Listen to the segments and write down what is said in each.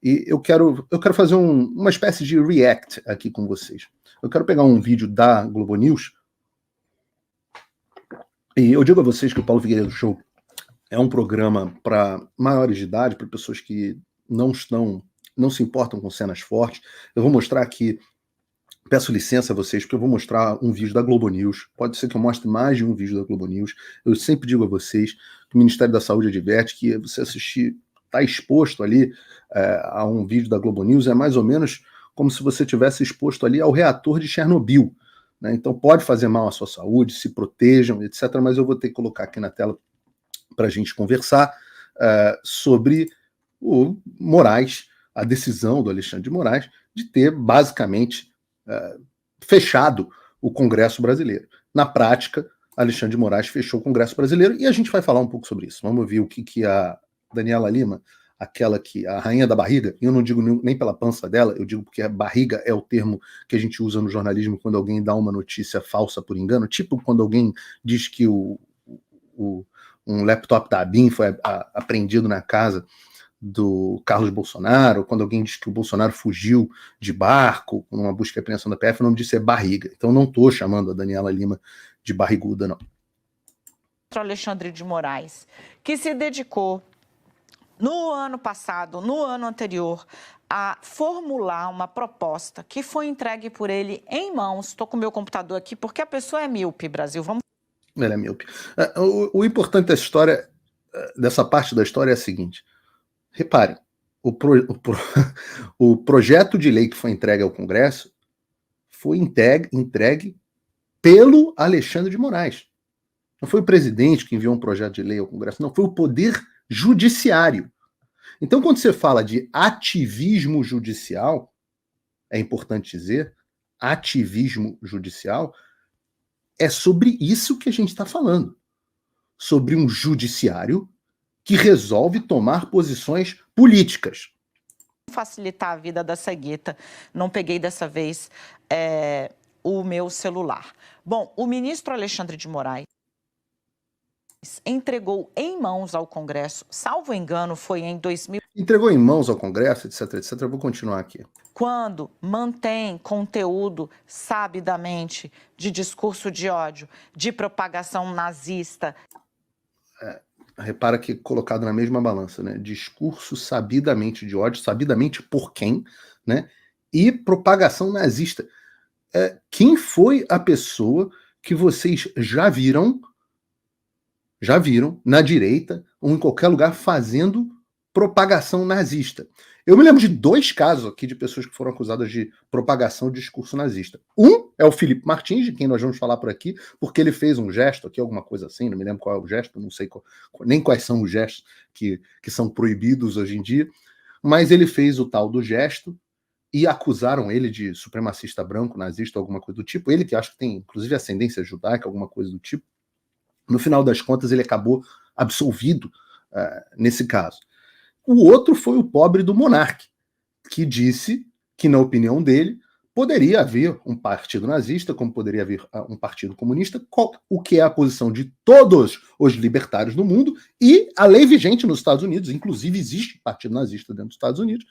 E eu quero fazer uma espécie de react aqui com vocês. Eu quero pegar um vídeo da Globo News, e eu digo a vocês que o Paulo Figueiredo Show é um programa para maiores de idade, para pessoas que não se importam com cenas fortes. Eu vou mostrar aqui, peço licença a vocês, porque eu vou mostrar um vídeo da Globo News. Pode ser que eu mostre mais de um vídeo da Globo News. Eu sempre digo a vocês que o Ministério da Saúde adverte que você assistir, está exposto ali a um vídeo da Globo News, é mais ou menos como se você tivesse exposto ali ao reator de Chernobyl, né? Então pode fazer mal à sua saúde, se protejam, etc. Mas eu vou ter que colocar aqui na tela para a gente conversar sobre o Moraes, a decisão do Alexandre de Moraes de ter basicamente fechado o Congresso brasileiro. Na prática, Alexandre de Moraes fechou o Congresso brasileiro e a gente vai falar um pouco sobre isso. Vamos ver o que a Daniela Lima, aquela que a rainha da barriga, e eu não digo nem pela pança dela, eu digo porque a barriga é o termo que a gente usa no jornalismo quando alguém dá uma notícia falsa por engano, tipo quando alguém diz que um laptop da ABIN foi apreendido na casa do Carlos Bolsonaro, quando alguém diz que o Bolsonaro fugiu de barco numa busca e apreensão da PF, o nome disso é barriga. Então não estou chamando a Daniela Lima de barriguda, não. Alexandre de Moraes, que se dedicou no ano passado, no ano anterior, a formular uma proposta que foi entregue por ele em mãos. Estou com o meu computador aqui porque a pessoa é míope, Brasil. Vamos. Ele é míope. O importante dessa história, dessa parte da história é a seguinte. Reparem, o projeto de lei que foi entregue ao Congresso foi entregue pelo Alexandre de Moraes. Não foi o presidente que enviou um projeto de lei ao Congresso, não, foi o Poder Judiciário. Então, quando você fala de ativismo judicial, é importante dizer, ativismo judicial, é sobre isso que a gente está falando. Sobre um judiciário que resolve tomar posições políticas. Facilitar a vida da cegueta, não peguei dessa vez o meu celular. Bom, o ministro Alexandre de Moraes entregou em mãos ao Congresso, salvo engano, foi em 2000. Entregou em mãos ao Congresso, etc, etc. Eu vou continuar aqui. Quando mantém conteúdo sabidamente de discurso de ódio, de propagação nazista. Repara que colocado na mesma balança, né? Discurso sabidamente de ódio, sabidamente por quem, né? E propagação nazista. Quem foi a pessoa que vocês já viram na direita ou em qualquer lugar fazendo propagação nazista? Eu me lembro de 2 casos aqui de pessoas que foram acusadas de propagação de discurso nazista. Um é o Felipe Martins, de quem nós vamos falar por aqui, porque ele fez um gesto aqui, alguma coisa assim, não me lembro qual é o gesto, não sei nem quais são os gestos que são proibidos hoje em dia, mas ele fez o tal do gesto e acusaram ele de supremacista branco, nazista, alguma coisa do tipo. Ele que acho que tem, inclusive, ascendência judaica, alguma coisa do tipo. No final das contas, ele acabou absolvido nesse caso. O outro foi o pobre do Monark, que disse que, na opinião dele, poderia haver um partido nazista, como poderia haver um partido comunista, o que é a posição de todos os libertários no mundo, e a lei vigente nos Estados Unidos, inclusive existe partido nazista dentro dos Estados Unidos,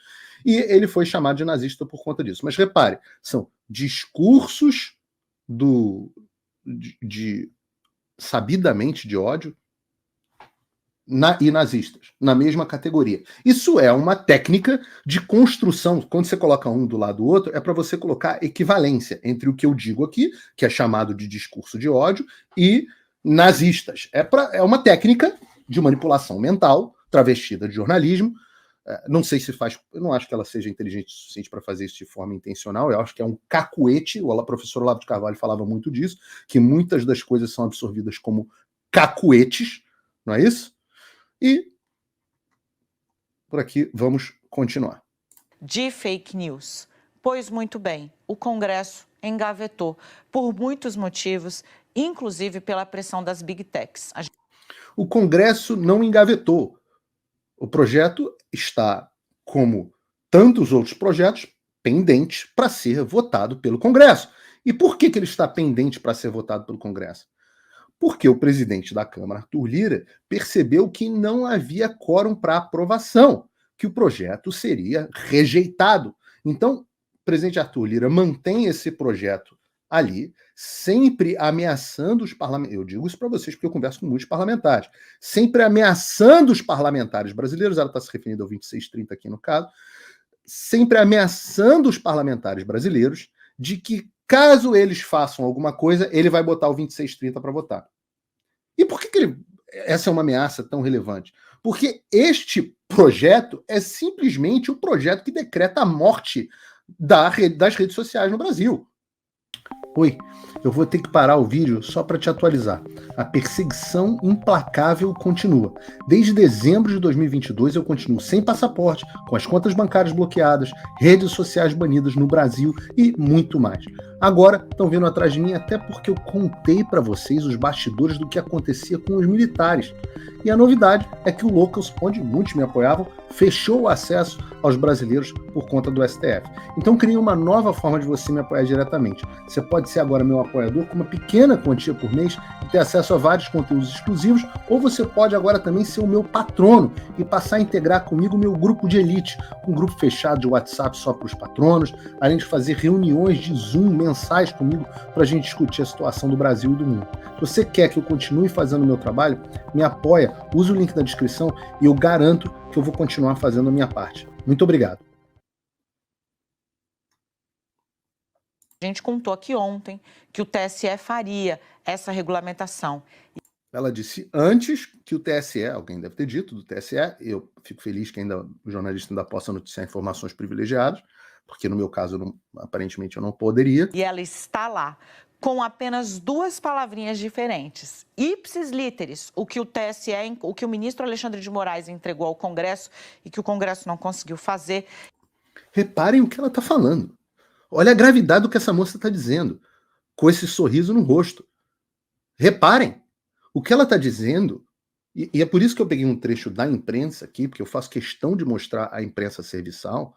e ele foi chamado de nazista por conta disso. Mas repare, são discursos sabidamente de ódio e nazistas, na mesma categoria. Isso é uma técnica de construção. Quando você coloca um do lado do outro, é para você colocar equivalência entre o que eu digo aqui, que é chamado de discurso de ódio, e nazistas. É uma técnica de manipulação mental, travestida de jornalismo. Não sei se faz... Eu não acho que ela seja inteligente o suficiente para fazer isso de forma intencional. Eu acho que é um cacuete. O professor Olavo de Carvalho falava muito disso, que muitas das coisas são absorvidas como cacuetes, não é isso? E por aqui vamos continuar. De fake news. Pois muito bem, o Congresso engavetou por muitos motivos, inclusive pela pressão das Big Techs. O Congresso não engavetou. O projeto está, como tantos outros projetos, pendente para ser votado pelo Congresso. E por que ele está pendente para ser votado pelo Congresso? Porque o presidente da Câmara, Arthur Lira, percebeu que não havia quórum para aprovação. que o projeto seria rejeitado. Então, o presidente Arthur Lira mantém esse projeto ali, sempre ameaçando os parlamentares. Eu digo isso para vocês porque eu converso com muitos parlamentares. Sempre ameaçando os parlamentares brasileiros, ela está se referindo ao 2630 aqui no caso, sempre ameaçando os parlamentares brasileiros de que, caso eles façam alguma coisa, ele vai botar o 2630 para votar. E por que essa é uma ameaça tão relevante? Porque este projeto é simplesmente o projeto que decreta a morte das redes sociais no Brasil. Oi, eu vou ter que parar o vídeo só para te atualizar. A perseguição implacável continua. Desde dezembro de 2022 eu continuo sem passaporte, com as contas bancárias bloqueadas, redes sociais banidas no Brasil e muito mais. Agora estão vindo atrás de mim até porque eu contei para vocês os bastidores do que acontecia com os militares. E a novidade é que o Locals, onde muitos me apoiavam, fechou o acesso aos brasileiros por conta do STF. Então criei uma nova forma de você me apoiar diretamente. Você pode ser agora meu apoiador com uma pequena quantia por mês e ter acesso a vários conteúdos exclusivos, ou você pode agora também ser o meu patrono e passar a integrar comigo o meu grupo de elite, um grupo fechado de WhatsApp só para os patronos, além de fazer reuniões de Zoom mensais comigo para a gente discutir a situação do Brasil e do mundo. Se você quer que eu continue fazendo o meu trabalho, me apoia, use o link na descrição e eu garanto que eu vou continuar fazendo a minha parte. Muito obrigado. A gente contou aqui ontem que o TSE faria essa regulamentação. Ela disse antes que o TSE, alguém deve ter dito do TSE, eu fico feliz que ainda o jornalista ainda possa noticiar informações privilegiadas, porque no meu caso, aparentemente, eu não poderia. E ela está lá, com apenas duas palavrinhas diferentes. Ipsis literis, o que o TSE, o que o ministro Alexandre de Moraes entregou ao Congresso e que o Congresso não conseguiu fazer. Reparem o que ela está falando. Olha a gravidade do que essa moça está dizendo, com esse sorriso no rosto. Reparem, o que ela está dizendo, e é por isso que eu peguei um trecho da imprensa aqui, porque eu faço questão de mostrar a imprensa serviçal,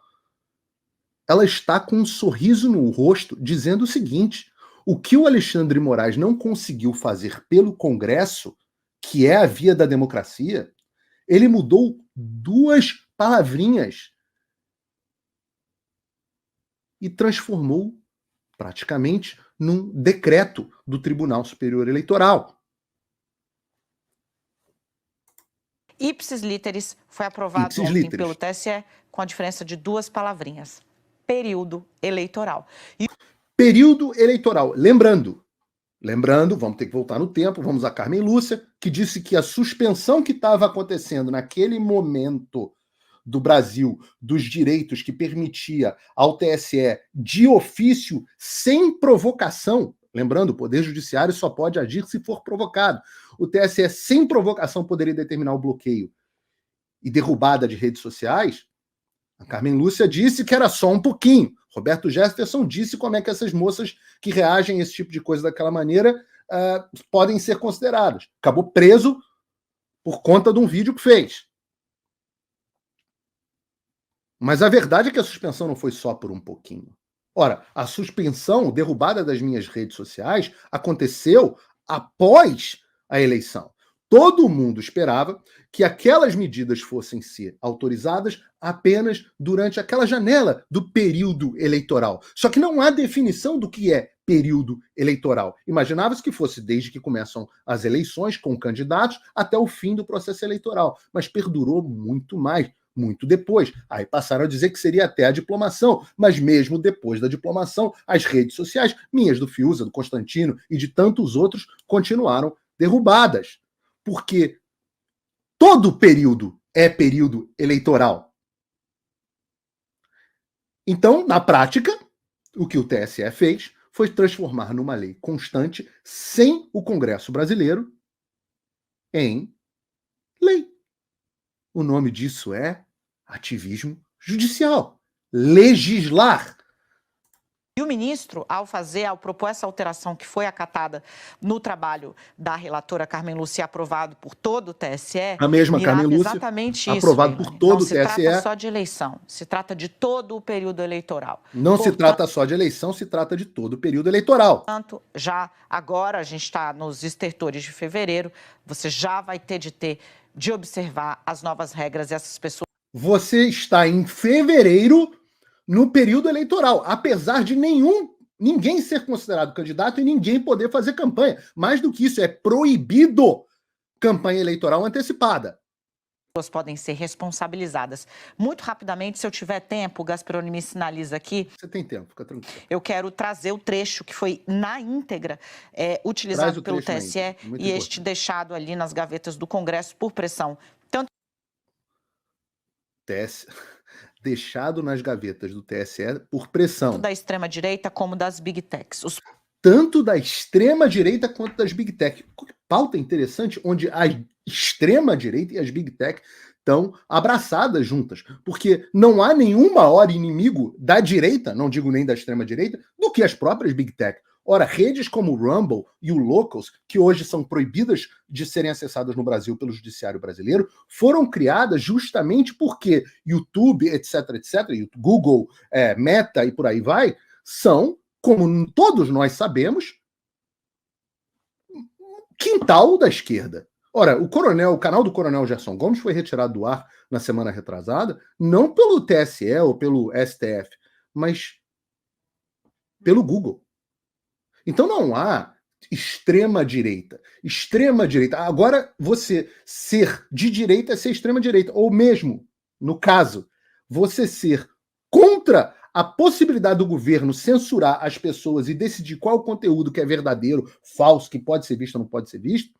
ela está com um sorriso no rosto dizendo o seguinte: o que o Alexandre de Moraes não conseguiu fazer pelo Congresso, que é a via da democracia, ele mudou duas palavrinhas e transformou praticamente num decreto do Tribunal Superior Eleitoral. Ipsis literis foi aprovado ontem pelo TSE com a diferença de duas palavrinhas: período eleitoral. Período eleitoral. Lembrando, vamos ter que voltar no tempo, vamos a Carmen Lúcia, que disse que a suspensão que estava acontecendo naquele momento do Brasil, dos direitos que permitia ao TSE de ofício, sem provocação, lembrando, o Poder Judiciário só pode agir se for provocado. O TSE, sem provocação, poderia determinar o bloqueio e derrubada de redes sociais. A Carmen Lúcia disse que era só um pouquinho. Roberto Jefferson disse como é que essas moças que reagem a esse tipo de coisa daquela maneira podem ser consideradas. Acabou preso por conta de um vídeo que fez. Mas a verdade é que a suspensão não foi só por um pouquinho. Ora, a suspensão, derrubada das minhas redes sociais, aconteceu após a eleição. Todo mundo esperava que aquelas medidas fossem ser autorizadas apenas durante aquela janela do período eleitoral. Só que não há definição do que é período eleitoral. Imaginava-se que fosse desde que começam as eleições com candidatos até o fim do processo eleitoral, mas perdurou muito mais. Muito depois. Aí passaram a dizer que seria até a diplomação, mas mesmo depois da diplomação, as redes sociais, minhas do Fiuza, do Constantino e de tantos outros, continuaram derrubadas. Porque todo período é período eleitoral. Então, na prática, o que o TSE fez foi transformar numa lei constante, sem o Congresso brasileiro, em lei. O nome disso é ativismo judicial. Legislar. E o ministro, ao propor essa alteração que foi acatada no trabalho da relatora Carmen Lúcia, aprovado por todo o TSE, a mesma Carmen Lúcia, exatamente aprovado isso, por todo o TSE. Não se trata só de eleição, se trata de todo o período eleitoral. Não se trata só de eleição, se trata de todo o período eleitoral. Portanto, já agora a gente está nos estertores de fevereiro, você já vai ter de observar as novas regras e essas pessoas. Você está em fevereiro no período eleitoral, apesar de ninguém ser considerado candidato e ninguém poder fazer campanha. Mais do que isso, é proibido campanha eleitoral antecipada. Pessoas podem ser responsabilizadas. Muito rapidamente, se eu tiver tempo, o Gasperoni me sinaliza aqui. Você tem tempo, fica tranquilo. Eu quero trazer o trecho que foi na íntegra utilizado pelo TSE e este deixado ali nas gavetas do Congresso por pressão. Tanto deixado nas gavetas do TSE por pressão. Tanto da extrema-direita como das Big Techs. Tanto da extrema-direita quanto das Big Tech. Pauta interessante, onde a extrema-direita e as Big Tech estão abraçadas juntas. Porque não há nenhum maior inimigo da direita, não digo nem da extrema-direita, do que as próprias Big Tech. Ora, redes como o Rumble e o Locals, que hoje são proibidas de serem acessadas no Brasil pelo judiciário brasileiro, foram criadas justamente porque YouTube, etc., Google, Meta e por aí vai, são, como todos nós sabemos, quintal da esquerda. Ora, o canal do Coronel Gerson Gomes foi retirado do ar na semana retrasada, não pelo TSE ou pelo STF, mas pelo Google. Então não há extrema-direita. Extrema-direita. Agora, você ser de direita é ser extrema-direita. Ou mesmo, no caso, você ser contra a possibilidade do governo censurar as pessoas e decidir qual o conteúdo que é verdadeiro, falso, que pode ser visto ou não pode ser visto.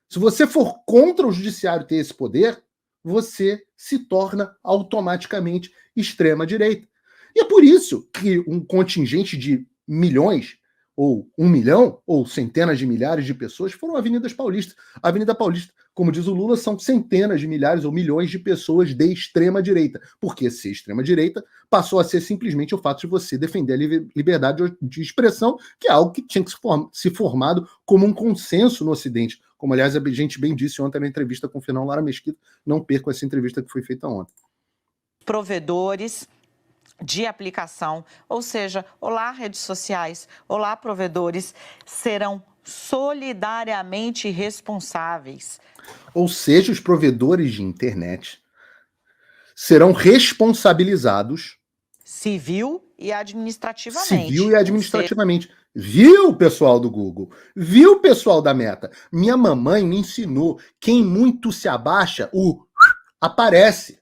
Se você for contra o judiciário ter esse poder, você se torna automaticamente extrema-direita. E é por isso que um contingente de milhões, ou 1 milhão, ou centenas de milhares de pessoas foram avenidas paulistas. A Avenida Paulista, como diz o Lula, são centenas de milhares ou milhões de pessoas de extrema-direita. Porque ser extrema-direita passou a ser simplesmente o fato de você defender a liberdade de expressão, que é algo que tinha que se formado como um consenso no Ocidente. Como, aliás, a gente bem disse ontem na entrevista com o Fernão Lara Mesquita. Não percam essa entrevista que foi feita ontem. Provedores de aplicação, ou seja, olá redes sociais, olá provedores, serão solidariamente responsáveis. Ou seja, os provedores de internet serão responsabilizados civil e administrativamente. Civil e administrativamente. Viu, pessoal do Google? Viu, pessoal da Meta? Minha mamãe me ensinou, quem muito se abaixa, aparece.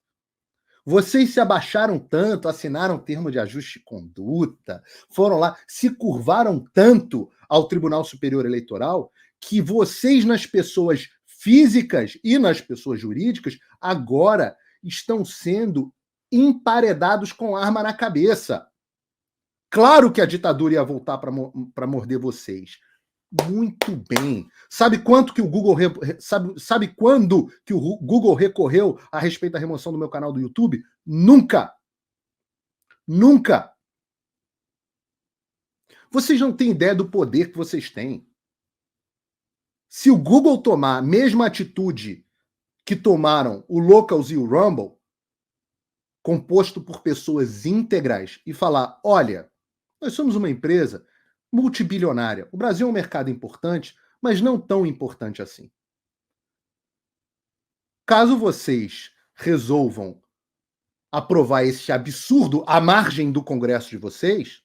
Vocês se abaixaram tanto, assinaram termo de ajuste de conduta, foram lá, se curvaram tanto ao Tribunal Superior Eleitoral, que vocês, nas pessoas físicas e nas pessoas jurídicas, agora estão sendo emparedados com arma na cabeça. Claro que a ditadura ia voltar para morder vocês. Muito bem. Sabe quanto que o Google sabe quando que o Google recorreu a respeito da remoção do meu canal do YouTube? Nunca. Nunca. Vocês não têm ideia do poder que vocês têm. Se o Google tomar a mesma atitude que tomaram o Locals e o Rumble, composto por pessoas íntegras, e falar, olha, nós somos uma empresa multibilionária. O Brasil é um mercado importante, mas não tão importante assim. Caso vocês resolvam aprovar esse absurdo à margem do Congresso de vocês,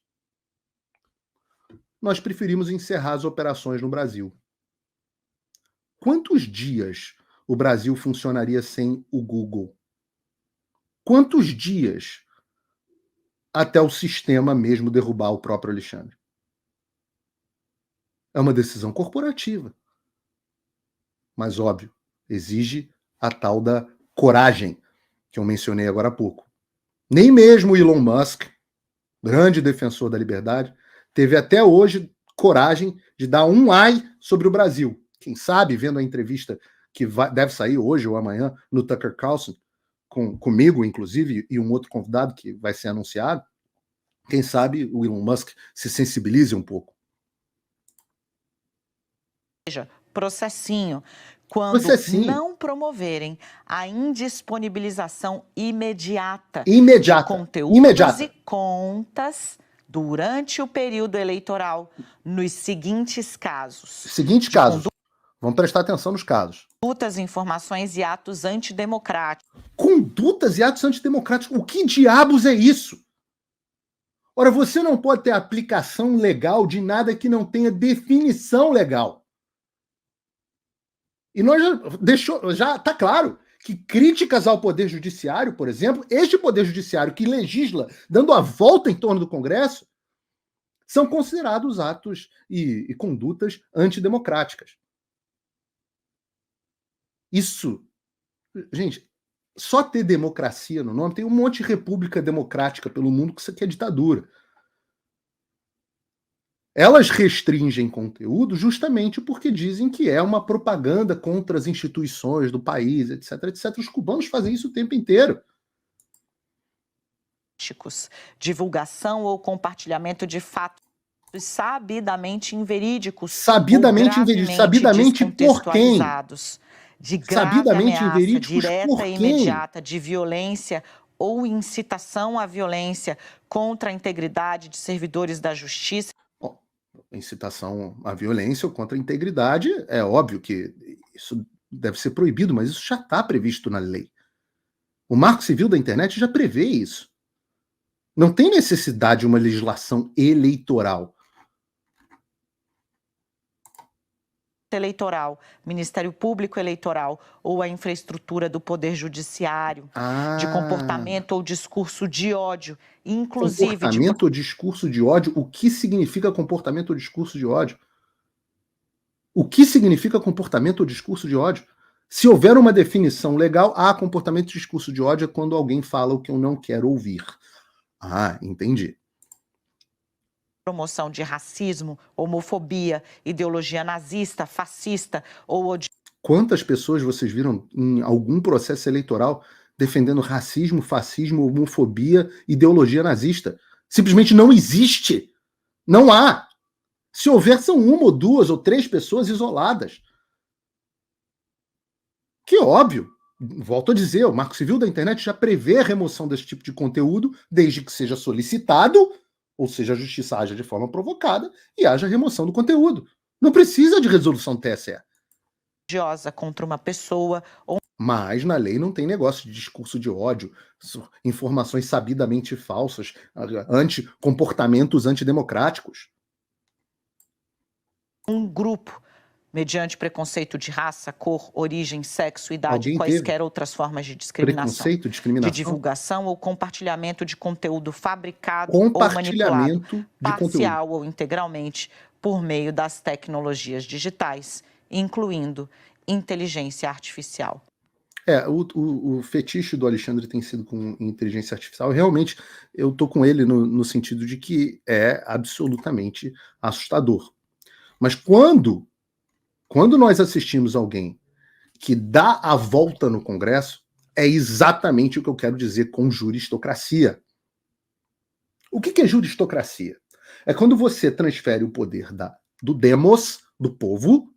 nós preferimos encerrar as operações no Brasil. Quantos dias o Brasil funcionaria sem o Google? Quantos dias até o sistema mesmo derrubar o próprio Alexandre? É uma decisão corporativa. Mas, óbvio, exige a tal da coragem que eu mencionei agora há pouco. Nem mesmo o Elon Musk, grande defensor da liberdade, teve até hoje coragem de dar um ai sobre o Brasil. Quem sabe, vendo a entrevista que deve sair hoje ou amanhã no Tucker Carlson, comigo, inclusive, e um outro convidado que vai ser anunciado, quem sabe o Elon Musk se sensibilize um pouco. Seja, processinho, quando não promoverem a indisponibilização imediata de conteúdos e contas durante o período eleitoral, nos seguintes casos. Vamos prestar atenção nos casos. Condutas, informações e atos antidemocráticos. Condutas e atos antidemocráticos. O que diabos é isso? Ora, você não pode ter aplicação legal de nada que não tenha definição legal. E nós já está claro que críticas ao Poder Judiciário, por exemplo, este Poder Judiciário que legisla dando a volta em torno do Congresso, são considerados atos e condutas antidemocráticas. Isso, gente, só ter democracia no nome, tem um monte de república democrática pelo mundo que isso aqui é ditadura. Elas restringem conteúdo justamente porque dizem que é uma propaganda contra as instituições do país, etc, etc. Os cubanos fazem isso o tempo inteiro. Divulgação ou compartilhamento de fatos sabidamente inverídicos Sabidamente inverídicos. Sabidamente por quem? De grave Sabidamente ameaça inverídicos direta por e quem? imediata de violência ou incitação à violência contra a integridade de servidores da justiça. Bom, incitação à violência ou contra a integridade, é óbvio que isso deve ser proibido, mas isso já está previsto na lei. O Marco Civil da Internet já prevê isso. Não tem necessidade de uma legislação eleitoral. Eleitoral, Ministério Público Eleitoral ou a infraestrutura do Poder Judiciário, de comportamento ou discurso de ódio, inclusive comportamento ou discurso de ódio. O que significa comportamento ou discurso de ódio? O que significa comportamento ou discurso de ódio? Se houver uma definição legal, comportamento e discurso de ódio é quando alguém fala o que eu não quero ouvir. Entendi. Promoção de racismo, homofobia, ideologia nazista, fascista ou Quantas pessoas vocês viram em algum processo eleitoral defendendo racismo, fascismo, homofobia, ideologia nazista? Simplesmente não existe. Não há. Se houver, são uma ou duas ou três pessoas isoladas. Que óbvio. Volto a dizer, o Marco Civil da Internet já prevê a remoção desse tipo de conteúdo, desde que seja solicitado, ou seja, a justiça haja de forma provocada e haja remoção do conteúdo. Não precisa de resolução TSE. Religiosa contra uma pessoa ou... Mas na lei não tem negócio de discurso de ódio, informações sabidamente falsas, comportamentos antidemocráticos. Um grupo, mediante preconceito de raça, cor, origem, sexo, idade, Alguém quaisquer outras formas de discriminação. Preconceito, discriminação. De divulgação ou compartilhamento de conteúdo fabricado ou manipulado, parcial ou integralmente, por meio das tecnologias digitais, incluindo inteligência artificial. O fetiche do Alexandre tem sido com inteligência artificial. Realmente, eu tô com ele no sentido de que é absolutamente assustador. Mas quando nós assistimos alguém que dá a volta no Congresso, é exatamente o que eu quero dizer com juristocracia. O que é juristocracia? É quando você transfere o poder do demos, do povo,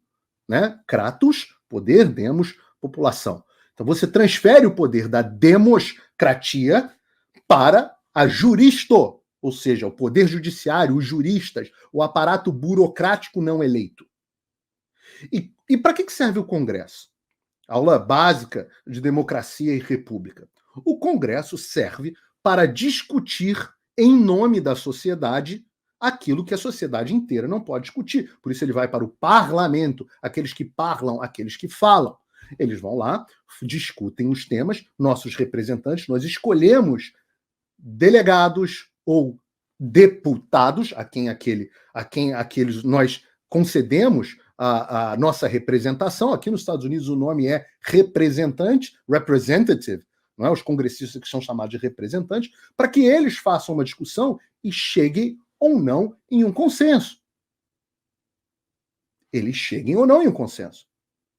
né? Kratos, poder, demos, população. Então você transfere o poder da democracia para a juristo, ou seja, o poder judiciário, os juristas, o aparato burocrático não eleito. E para que serve o Congresso? Aula básica de democracia e república. O Congresso serve para discutir em nome da sociedade aquilo que a sociedade inteira não pode discutir. Por isso ele vai para o parlamento, aqueles que parlam, aqueles que falam. Eles vão lá, discutem os temas, nossos representantes, nós escolhemos delegados ou deputados, a quem aqueles nós concedemos a nossa representação. Aqui nos Estados Unidos o nome é representante, representative, não é? Os congressistas que são chamados de representantes, para que eles façam uma discussão e cheguem ou não em um consenso. Eles cheguem ou não em um consenso.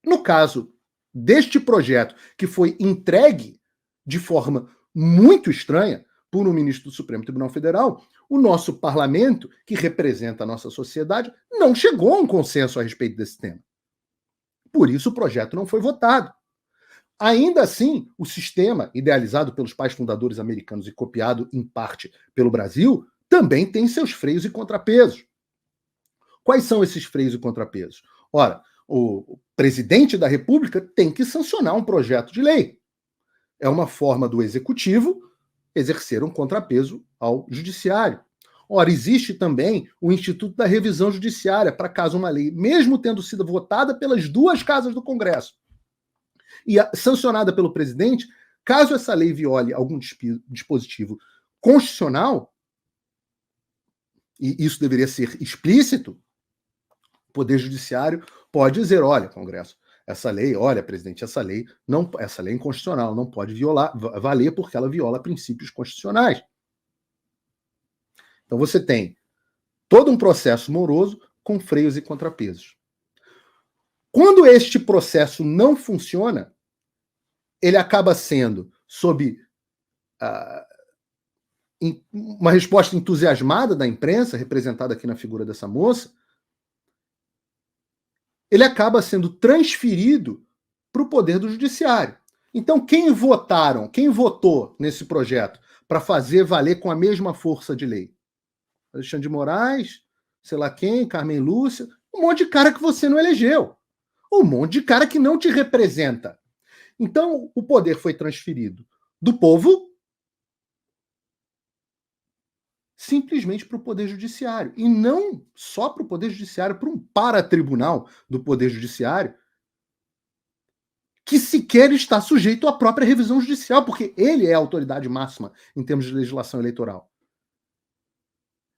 No caso deste projeto, que foi entregue de forma muito estranha por um ministro do Supremo Tribunal Federal, o nosso parlamento, que representa a nossa sociedade, não chegou a um consenso a respeito desse tema. Por isso o projeto não foi votado. Ainda assim, o sistema, idealizado pelos pais fundadores americanos e copiado em parte pelo Brasil, também tem seus freios e contrapesos. Quais são esses freios e contrapesos? Ora, o presidente da República tem que sancionar um projeto de lei. É uma forma do executivo exercer um contrapeso ao judiciário. Ora, existe também o Instituto da Revisão Judiciária, para caso uma lei, mesmo tendo sido votada pelas duas casas do Congresso e sancionada pelo presidente, caso essa lei viole algum dispositivo constitucional, e isso deveria ser explícito, o Poder Judiciário pode dizer, olha, Congresso, essa lei, olha, presidente, essa lei é inconstitucional, não pode valer porque ela viola princípios constitucionais. Então você tem todo um processo moroso com freios e contrapesos. Quando este processo não funciona, ele acaba sendo sob uma resposta entusiasmada da imprensa, representada aqui na figura dessa moça, ele acaba sendo transferido para o poder do judiciário. Então, quem votou nesse projeto para fazer valer com a mesma força de lei? Alexandre de Moraes, sei lá quem, Carmen Lúcia, um monte de cara que você não elegeu. Um monte de cara que não te representa. Então, o poder foi transferido do povo simplesmente para o Poder Judiciário. E não só para o Poder Judiciário, para um paratribunal do Poder Judiciário, que sequer está sujeito à própria revisão judicial, porque ele é a autoridade máxima em termos de legislação eleitoral.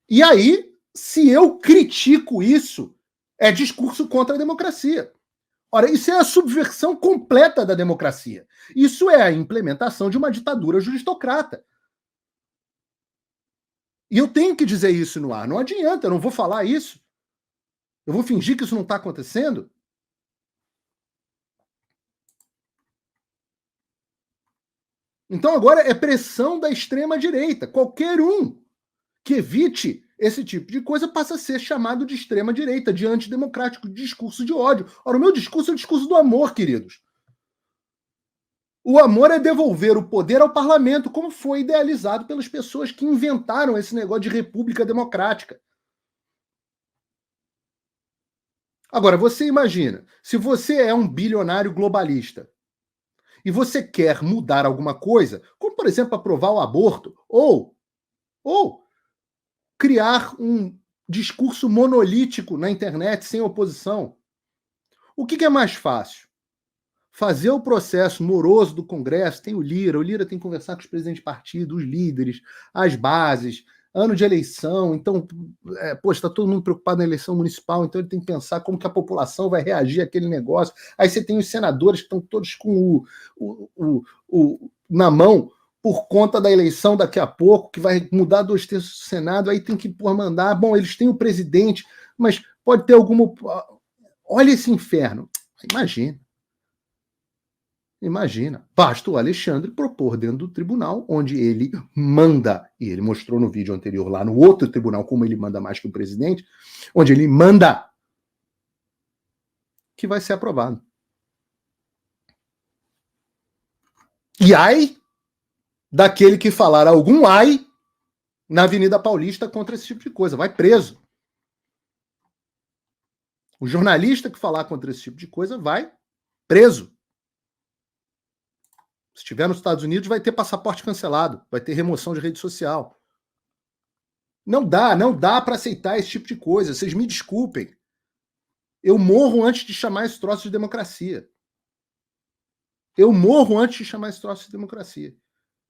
E aí, se eu critico isso, é discurso contra a democracia. Ora, isso é a subversão completa da democracia. Isso é a implementação de uma ditadura juristocrata. E eu tenho que dizer isso no ar. Não adianta, eu não vou falar isso. Eu vou fingir que isso não está acontecendo. Então agora é pressão da extrema-direita. Qualquer um que evite esse tipo de coisa passa a ser chamado de extrema-direita, de antidemocrático, de discurso de ódio. Ora, o meu discurso é o discurso do amor, queridos. O amor é devolver o poder ao parlamento, como foi idealizado pelas pessoas que inventaram esse negócio de república democrática. Agora, você imagina, se você é um bilionário globalista e você quer mudar alguma coisa, como, por exemplo, aprovar o aborto, ou criar um discurso monolítico na internet sem oposição, o que é mais fácil? Fazer o processo moroso do Congresso, tem o Lira tem que conversar com os presidentes de partido, os líderes, as bases, ano de eleição, então, está todo mundo preocupado na eleição municipal, então ele tem que pensar como que a população vai reagir àquele negócio. Aí você tem os senadores que estão todos com na mão por conta da eleição daqui a pouco, que vai mudar 2/3 do Senado, aí tem que mandar, bom, eles têm o presidente, mas pode ter alguma... Olha esse inferno. Imagina, basta o Alexandre propor dentro do tribunal, onde ele manda, e ele mostrou no vídeo anterior lá no outro tribunal como ele manda mais que o presidente, onde ele manda, que vai ser aprovado. E ai daquele que falar algum ai na Avenida Paulista contra esse tipo de coisa, vai preso. O jornalista que falar contra esse tipo de coisa vai preso. Se estiver nos Estados Unidos, vai ter passaporte cancelado, vai ter remoção de rede social. Não dá para aceitar esse tipo de coisa. Vocês me desculpem. Eu morro antes de chamar esse troço de democracia. Eu morro antes de chamar esse troço de democracia.